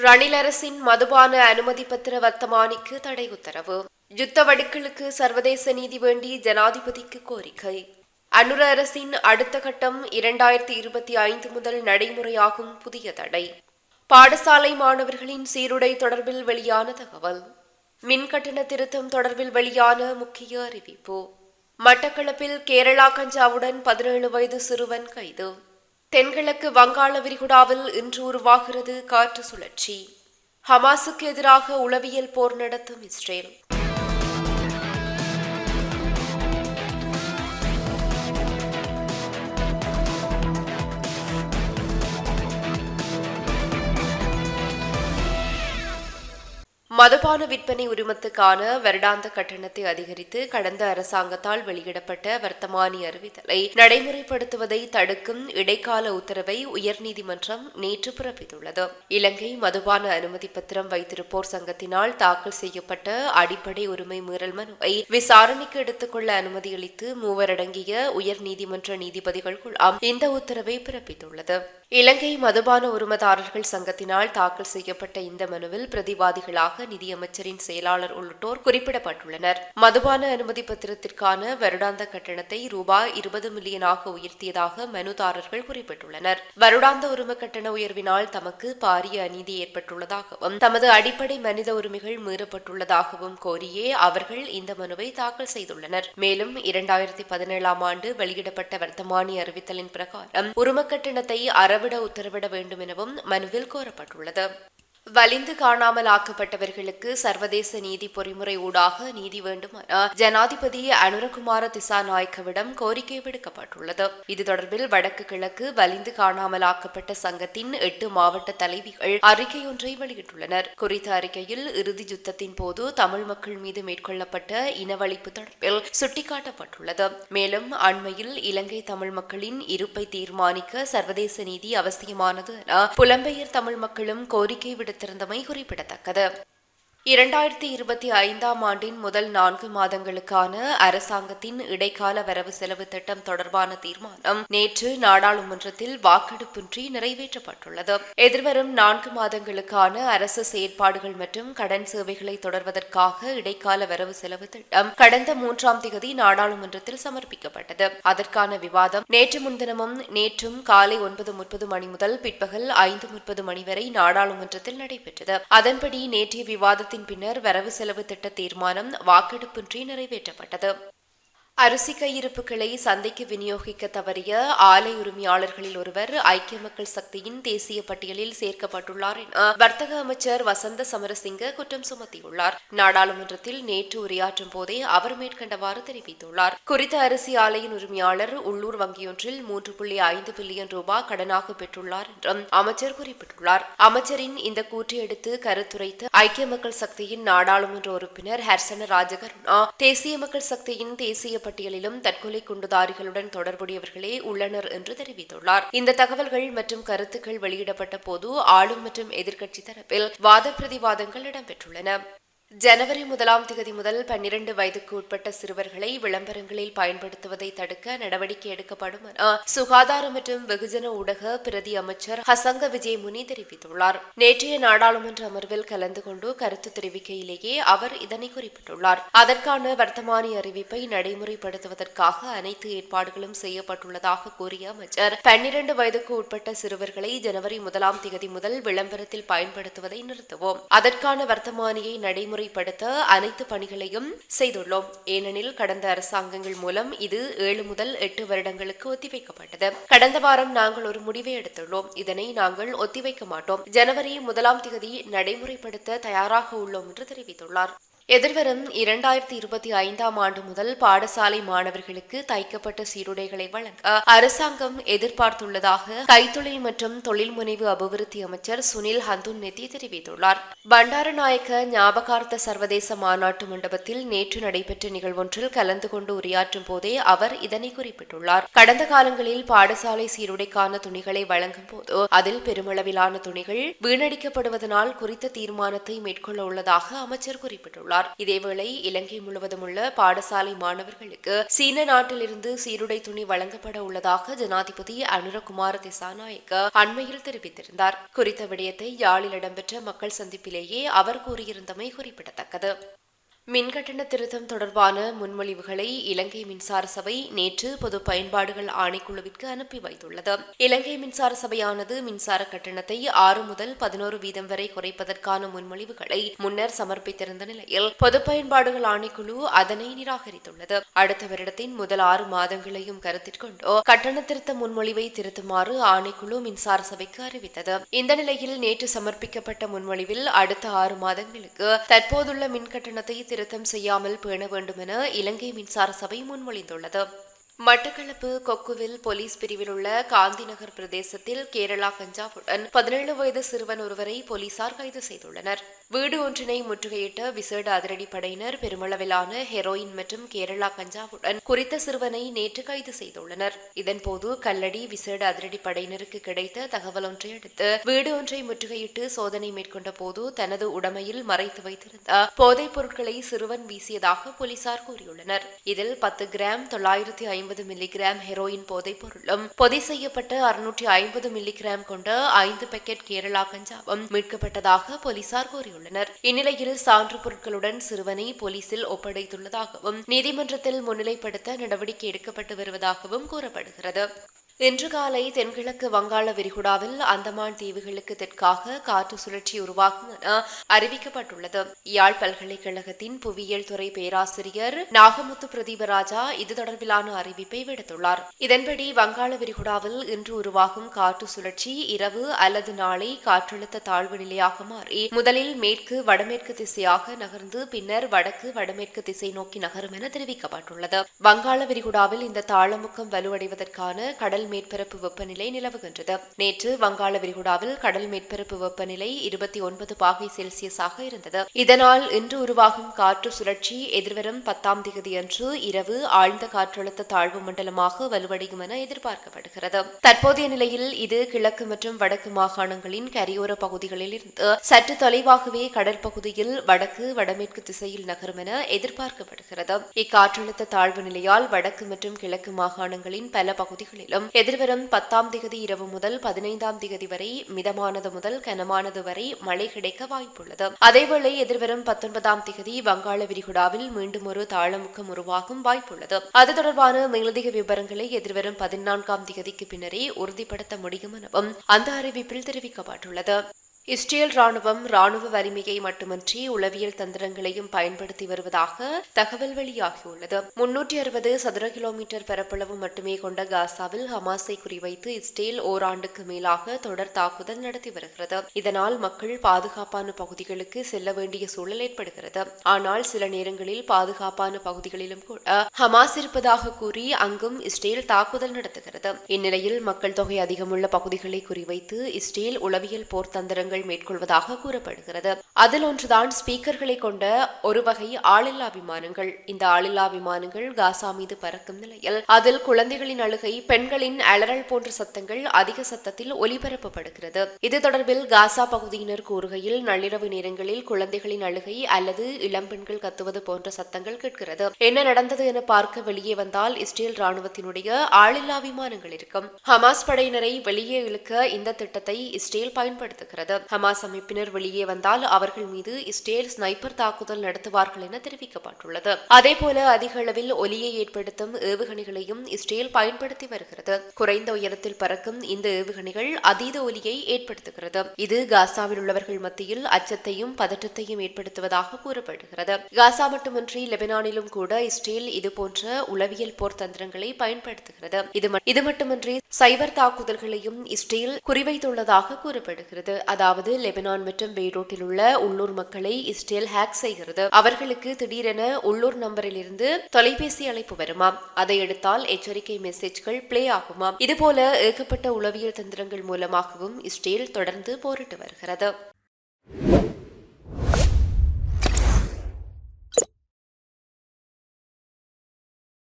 ரணில் அரசின் மதுபான அனுமதி பத்திர வர்த்தமானிக்கு தடை உத்தரவு. யுத்த வடுக்களுக்கு சர்வதேச நீதி வேண்டி ஜனாதிபதிக்கு கோரிக்கை. அனுர அரசின் அடுத்த கட்டம் 2025 முதல் நடைமுறையாகும் புதிய தடை. பாடசாலை மாணவர்களின் சீருடை தொடர்பில் வெளியான தகவல். மின் கட்டண திருத்தம் தொடர்பில் வெளியான முக்கிய அறிவிப்பு. மட்டக்களப்பில் கேரளா கஞ்சாவுடன் 17 வயது சிறுவன் கைது. தென்கிழக்கு வங்காள விரிகுடாவில் இன்று உருவாகிறது காற்று சுழற்சி. ஹமாஸுக்கு எதிராக உளவியல் போர் நடத்தும் இஸ்ரேல். மதுபான விற்பனை உரிமத்துக்கான வருடாந்த கட்டணத்தை அதிகரித்து கடந்த அரசாங்கத்தால் வெளியிடப்பட்ட வர்த்தமானி அறிவித்தலை நடைமுறைப்படுத்துவதை தடுக்கும் இடைக்கால உத்தரவை உயர்நீதிமன்றம் நேற்று பிறப்பித்துள்ளது. இலங்கை மதுபான அனுமதி பத்திரம் வைத்திருப்போர் சங்கத்தினால் தாக்கல் செய்யப்பட்ட அடிப்படை உரிமை மீறல் மனுவை விசாரணைக்கு எடுத்துக்கொள்ள அனுமதி அளித்து மூவரடங்கிய உயர்நீதிமன்ற நீதிபதிகள் குழாம் இந்த உத்தரவை பிறப்பித்துள்ளது. இலங்கை மதுபான உரிமதாரர்கள் சங்கத்தினால் தாக்கல் செய்யப்பட்ட இந்த மனுவில் பிரதிவாதிகளாக நிதியமைச்சரின் செயலாளர் உள்ளிட்டோர் குறிப்பிடப்பட்டுள்ளனர். மதுபான அனுமதி பத்திரத்திற்கான வருடாந்த கட்டணத்தை ரூபாய் 20 மில்லியனாக உயர்த்தியதாக மனுதாரர்கள் குறிப்பிட்டுள்ளனர். வருடாந்த உரிம கட்டண உயர்வினால் தமக்கு பாரிய அநீதி ஏற்பட்டுள்ளதாகவும் தமது அடிப்படை மனித உரிமைகள் மீறப்பட்டுள்ளதாகவும் கோரியே அவர்கள் இந்த மனுவை தாக்கல் செய்துள்ளனர். மேலும் 2017ஆம் ஆண்டு வெளியிடப்பட்ட வர்த்தமானி அறிவித்தலின் பிரகாரம் உரிம கட்டணத்தை அறவிட உத்தரவிட வேண்டும் எனவும் மனுவில் கோரப்பட்டுள்ளது. வலிந்து காணாமல் ஆக்கப்பட்டவர்களுக்கு சர்வதேச நீதி பொறிமுறை ஊடாக நீதி வேண்டுமென ஜனாதிபதி அனுரகுமார திசாநாயக்கவிடம் கோரிக்கை விடுக்கப்பட்டுள்ளது. இது தொடர்பில் வடக்கு கிழக்கு வலிந்து காணாமல் ஆக்கப்பட்ட சங்கத்தின் 8 மாவட்ட தலைவிகள் அறிக்கையொன்றை வெளியிட்டுள்ளனர். குறித்த அறிக்கையில் இறுதி யுத்தத்தின் போது தமிழ் மக்கள் மீது மேற்கொள்ளப்பட்ட இனவழிப்பு தொடர்பில் சுட்டிக்காட்டப்பட்டுள்ளது. மேலும் அண்மையில் இலங்கை தமிழ் மக்களின் இருப்பை தீர்மானிக்க சர்வதேச நீதி அவசியமானது என புலம்பெயர் தமிழ் மக்களும் கோரிக்கை விடுத்திருந்தமை குறிப்பிடத்தக்கது. 2025ஆம் ஆண்டின் முதல் 4 மாதங்களுக்கான அரசாங்கத்தின் இடைக்கால வரவு செலவு திட்டம் தொடர்பான தீர்மானம் நேற்று நாடாளுமன்றத்தில் வாக்கெடுப்பின்றி நிறைவேற்றப்பட்டுள்ளது. எதிர்வரும் 4 மாதங்களுக்கான அரசு செயற்பாடுகள் மற்றும் கடன் சேவைகளை தொடர்வதற்காக இடைக்கால வரவு செலவு திட்டம் கடந்த 3ஆம் தேதி நாடாளுமன்றத்தில் சமர்ப்பிக்கப்பட்டது. அதற்கான விவாதம் நேற்று முன்தினமும் நேற்றும் காலை 9:30 மணி முதல் பிற்பகல் 5:30 மணி வரை நாடாளுமன்றத்தில் நடைபெற்றது. அதன்படி நேற்றைய விவாதத்தில் பின்னர் வரவு செலவு திட்ட தீர்மானம் வாக்கெடுப்பின்றி நிறைவேற்றப்பட்டது. அரிசி கையிருப்புகளை சந்தைக்கு விநியோகிக்க தவறிய ஆலை உரிமையாளர்களில் ஒருவர் ஐக்கிய மக்கள் சக்தியின் தேசிய பட்டியலில் சேர்க்கப்பட்டுள்ளார் என வர்த்தக அமைச்சர் வசந்த சமரசிங்க குற்றம் சுமத்தியுள்ளார். நாடாளுமன்றத்தில் நேற்று உரையாற்றும் போதே அவர் மேற்கண்டவாறு தெரிவித்துள்ளார். குறித்த அரிசி ஆலையின் உரிமையாளர் உள்ளூர் வங்கியொன்றில் 3.5 பில்லியன் ரூபாய் கடனாக பெற்றுள்ளார் என்றும் அமைச்சர் குறிப்பிட்டுள்ளார். அமைச்சரின் இந்த கூற்றை எடுத்து கருத்துரைத்த ஐக்கிய மக்கள் சக்தியின் நாடாளுமன்ற உறுப்பினர் ஹர்சன ராஜகருணா தேசிய மக்கள் சக்தியின் தேசிய பட்டியலிலும் தற்கொலை குண்டுதாரிகளுடன் தொடர்புடையவர்களே உள்ளனர் என்று தெரிவித்துள்ளார். இந்த தகவல்கள் மற்றும் கருத்துக்கள் வெளியிடப்பட்ட போது ஆளும் மற்றும் எதிர்க்கட்சி தரப்பில் வாத பிரதிவாதங்கள் இடம்பெற்றுள்ளன. ஜனவரி 1ஆம் தேதி முதல் 12 வயதுக்கு உட்பட்ட சிறுவர்களை விளம்பரங்களில் பயன்படுத்துவதை தடுக்க நடவடிக்கை எடுக்கப்படும் என சுகாதார மற்றும் வெகுஜன ஊடக பிரதி அமைச்சர் ஹசங்க விஜயமுனி தெரிவித்துள்ளார். நேற்றைய நாடாளுமன்ற அமர்வில் கலந்து கொண்டு கருத்து தெரிவிக்கையிலேயே அவர் இதனை குறிப்பிட்டுள்ளார். அதற்கான வர்த்தமானி அறிவிப்பை நடைமுறைப்படுத்துவதற்காக அனைத்து ஏற்பாடுகளும் செய்யப்பட்டுள்ளதாக கூறிய அமைச்சர் 12 வயதுக்கு உட்பட்ட சிறுவர்களை ஜனவரி 1ஆம் தேதி முதல் விளம்பரத்தில் பயன்படுத்துவதை நிறுத்துவோம். அதற்கான வர்த்தமானியை நடைமுறைப்படுத்த அனைத்து பணிகளையும் செய்துள்ளோம். ஏனெனில் கடந்த அரசாங்கங்கள் மூலம் இது 7 முதல் 8 வருடங்களுக்கு ஒத்திவைக்கப்பட்டது. கடந்த வாரம் நாங்கள் ஒரு முடிவை எடுத்துள்ளோம். இதனை நாங்கள் ஒத்திவைக்க மாட்டோம். ஜனவரி 1ஆம் தேதி நடைமுறைப்படுத்த தயாராக உள்ளோம் என்று தெரிவித்துள்ளார். எதிர்வரும் 2025ஆம் ஆண்டு முதல் பாடசாலை மாணவர்களுக்கு தைக்கப்பட்ட சீருடைகளை வழங்க அரசாங்கம் எதிர்பார்த்துள்ளதாக கைத்தொழில் மற்றும் தொழில் முனைவு அபிவிருத்தி அமைச்சர் சுனில் ஹந்துன்னெத்தி தெரிவித்துள்ளார். பண்டாரநாயக்க ஞாபகார்த்த சர்வதேச மாநாட்டு மண்டபத்தில் நேற்று நடைபெற்ற நிகழ்வொன்றில் கலந்து கொண்டு உரையாற்றும் போதே அவர் இதனை குறிப்பிட்டுள்ளார். கடந்த காலங்களில் பாடசாலை சீருடைக்கான துணிகளை வழங்கும் போது அதில் பெருமளவிலான துணிகள் வீணடிக்கப்படுவதனால் குறித்த தீர்மானத்தை மேற்கொள்ள உள்ளதாக அமைச்சர் குறிப்பிட்டுள்ளார். தெரிவித்துள்ளார். இதேவேளை இலங்கை முழுவதும் உள்ள பாடசாலை மாணவர்களுக்கு சீன நாட்டிலிருந்து சீருடை துணி வழங்கப்பட உள்ளதாக ஜனாதிபதி அனுரகுமார திசாநாயக்க அண்மையில் தெரிவித்திருந்தார். குறித்த விடயத்தை யாழில் இடம்பெற்ற மக்கள் சந்திப்பிலேயே அவர் கூறியிருந்தமை குறிப்பிடத்தக்கது. மின்கட்டண திருத்தம் தொடர்பான முன்மொழிவுகளை இலங்கை மின்சார சபை நேற்று பொது பயன்பாடுகள் ஆணைக்குழுவிற்கு அனுப்பி வைத்துள்ளது. இலங்கை மின்சார சபையானது மின்சார கட்டணத்தை 6 முதல் 11 வீதம் வரை குறைப்பதற்கான முன்மொழிவுகளை முன்னர் சமர்ப்பித்திருந்த நிலையில் பொது பயன்பாடுகள் ஆணைக்குழு அதனை நிராகரித்துள்ளது. அடுத்த வருடத்தின் முதல் 6 மாதங்களையும் கருத்தில் கொண்டு கட்டண திருத்த முன்மொழிவை திருத்துமாறு ஆணைக்குழு மின்சார சபைக்கு அறிவித்தது. இந்த நிலையில் நேற்று சமர்ப்பிக்கப்பட்ட முன்மொழிவில் அடுத்த 6 மாதங்களுக்கு தற்போதுள்ள மின் கட்டணத்தை திருத்தம் செய்யாமல் பேண வேண்டும் என இலங்கை மின்சார சபை முன்மொழிந்துள்ளது. மட்டக்களப்பு கொக்குவில் போலீஸ் பிரிவில் உள்ள காந்திநகர் பிரதேசத்தில் கேரளா கஞ்சாவுடன் 17 வயது சிறுவன் ஒருவரை போலீசார் கைது செய்துள்ளனர். வீடு ஒன்றினை முற்றுகையிட்ட விசேட அதிரடி படையினர் பெருமளவிலான ஹெரோயின் மற்றும் கேரளா கஞ்சாவுடன் குறித்த சிறுவனை நேற்று கைது செய்துள்ளனர். இதன்போது கல்லடி விசேட அதிரடி படையினருக்கு கிடைத்த தகவல் ஒன்றை அடுத்து வீடு ஒன்றை முற்றுகையிட்டு சோதனை மேற்கொண்ட போது தனது உடைமையில் மறைத்து வைத்திருந்த போதைப் பொருட்களை சிறுவன் வீசியதாக போலீசார் கூறியுள்ளனர். இதில் 10 கிராம் 950 மில்லிகிராம் ஹெரோயின் போதைப் பொருளும் பொதி செய்யப்பட்ட 650 மில்லிகிராம் கொண்ட 5 பாக்கெட் கேரளா கஞ்சாவும் மீட்கப்பட்டதாக போலீசார் கூறியுள்ளனர். இந்நிலையில் சான்று பொருட்களுடன் சிறுவனை போலீசில் ஒப்படைத்துள்ளதாகவும் நீதிமன்றத்தில் முன்னிலைப்படுத்த நடவடிக்கை எடுக்கப்பட்டு வருவதாகவும் கூறப்படுகிறது. இன்று காலை தென்கிழக்கு வங்காள விரிகுடாவில் அந்தமான் தீவுகளுக்கு தெற்காக காற்று சுழற்சி உருவாகும் என அறிவிக்கப்பட்டுள்ளது. யாழ் பல்கலைக்கழகத்தின் புவியியல் துறை பேராசிரியர் நாகமுத்து பிரதீபராஜா இது தொடர்பிலான அறிவிப்பை விடுத்துள்ளார். இதன்படி வங்காள விரிகுடாவில் இன்று உருவாகும் காற்று சுழற்சி இரவு அல்லது நாளை காற்றழுத்த தாழ்வு நிலையாக மாறி முதலில் மேற்கு வடமேற்கு திசையாக நகர்ந்து பின்னர் வடக்கு வடமேற்கு திசை நோக்கி நகரும் என தெரிவிக்கப்பட்டுள்ளது. வங்காள விரிகுடாவில் இந்த தாளமுக்கம் வலுவடைவதற்கான கடல் மேற்பரப்பு வெப்பநிலை நிலவுகின்றது. நேற்று வங்காள விரிகுடாவில் கடல் மேற்பரப்பு வெப்பநிலை 29 பாகை செல்சியஸாக இருந்தது. இதனால் இன்று உருவாகும் காற்று சுழற்சி எதிர்வரும் 10ஆம் தேதி அன்று இரவு ஆழ்ந்த காற்றழுத்த தாழ்வு மண்டலமாக வலுவடையும் என எதிர்பார்க்கப்படுகிறது. தற்போதைய நிலையில் இது கிழக்கு மற்றும் வடக்கு மாகாணங்களின் கரையோர பகுதிகளில் இருந்து சற்று தொலைவாகவே கடற்பகுதியில் வடக்கு வடமேற்கு திசையில் நகரும் என எதிர்பார்க்கப்படுகிறது. இக்காற்றழுத்த தாழ்வு நிலையால் வடக்கு மற்றும் கிழக்கு மாகாணங்களின் பல பகுதிகளிலும் எதிர்வரும் 10ஆம் தேதி இரவு முதல் 15ஆம் தேதி வரை மிதமானது முதல் கனமானது வரை மழை கிடைக்க வாய்ப்புள்ளது. அதேவேளை எதிர்வரும் 19ஆம் தேதி வங்காள விரிகுடாவில் மீண்டும் ஒரு தாளமுக்கம் உருவாகும் வாய்ப்புள்ளது. அது தொடர்பான மேலதிக விவரங்களை எதிர்வரும் 14ஆம் தேதிக்கு பின்னரே உறுதிப்படுத்த முடியும் எனவும் அந்த அறிவிப்பில் தெரிவிக்கப்பட்டுள்ளது. இஸ்ரேல் ராணுவ வலிமையை மட்டுமின்றி உளவியல் தந்திரங்களையும் பயன்படுத்தி வருவதாக தகவல் வெளியாகியுள்ளது. 360 சதுர கிலோமீட்டர் பரப்பளவு மட்டுமே கொண்ட காசாவில் ஹமாஸை குறிவைத்து இஸ்ரேல் ஓராண்டுக்கு மேலாக தொடர் தாக்குதல் நடத்தி வருகிறது. இதனால் மக்கள் பாதுகாப்பான பகுதிகளுக்கு செல்ல வேண்டிய சூழல் ஏற்படுகிறது. ஆனால் சில நேரங்களில் பாதுகாப்பான பகுதிகளிலும் கூட ஹமாஸ் இருப்பதாக கூறி அங்கும் இஸ்ரேல் தாக்குதல் நடத்துகிறது. இந்நிலையில் மக்கள் தொகை அதிகமுள்ள பகுதிகளை குறிவைத்து இஸ்ரேல் உளவியல் போர் தந்திரங்கள் மேற்கொள்வதாக கூறப்படுகிறது. அதில் ஒன்றுதான் ஸ்பீக்கர்களை கொண்ட ஒரு வகை ஆளில்லா விமானங்கள். இந்த ஆளில்லா விமானங்கள் காசா மீது பறக்கும் நிலையில் அதில் குழந்தைகளின் அழுகை, பெண்களின் அலறல் போன்ற சத்தங்கள் அதிக சத்தத்தில் ஒலிபரப்பப்படுகிறது. இது தொடர்பில் காசா பகுதியினர் கூறுகையில் நள்ளிரவு நேரங்களில் குழந்தைகளின் அழுகை அல்லது இளம்பெண்கள் கத்துவது போன்ற சத்தங்கள் கேட்கிறது. என்ன நடந்தது என பார்க்க வெளியே வந்தால் இஸ்ரேல் ராணுவத்தினுடைய ஆளில்லா விமானங்கள் இருக்கும். ஹமாஸ் படையினரை வெளியே இழுக்க இந்த திட்டத்தை இஸ்ரேல் பயன்படுத்துகிறது. ஹமாஸ் அமைப்பினர் வெளியே வந்தால் அவர்கள் மீது இஸ்ரேல் ஸ்னைப்பர் தாக்குதல் நடத்துவார்கள் என தெரிவிக்கப்பட்டுள்ளது. அதேபோல அதிக அளவில் ஒலியை ஏற்படுத்தும் ஏவுகணைகளையும் இஸ்ரேல் பயன்படுத்தி வருகிறது. குறைந்த உயரத்தில் பறக்கும் இந்த ஏவுகணைகள் அதீத ஒலியை ஏற்படுத்துகிறது. இது காசாவில் உள்ளவர்கள் மத்தியில் அச்சத்தையும் பதற்றத்தையும் ஏற்படுத்துவதாக கூறப்படுகிறது. காசா மட்டுமின்றி லெபனானிலும் கூட இஸ்ரேல் இதுபோன்ற உளவியல் போர் தந்திரங்களை பயன்படுத்துகிறது. இது மட்டுமின்றி சைபர் தாக்குதல்களையும் இஸ்ரேல் குறிவைத்துள்ளதாக கூறப்படுகிறது. அதாவது லெபனான் மற்றும் பெய்ரூட்டில் உள்ள உள்ளூர் மக்களை இஸ்ரேல் ஹேக் செய்கிறது. அவர்களுக்கு திடீரென உள்ளூர் நம்பரில் இருந்து தொலைபேசி அழைப்பு வருமாம். அதை எடுத்தால் எச்சரிக்கை மெசேஜ்கள் பிளே ஆகுமாம். இதுபோல ஏகப்பட்ட உளவியல் தந்திரங்கள் மூலமாகவும் இஸ்ரேல் தொடர்ந்து போரிட்டு வருகிறது.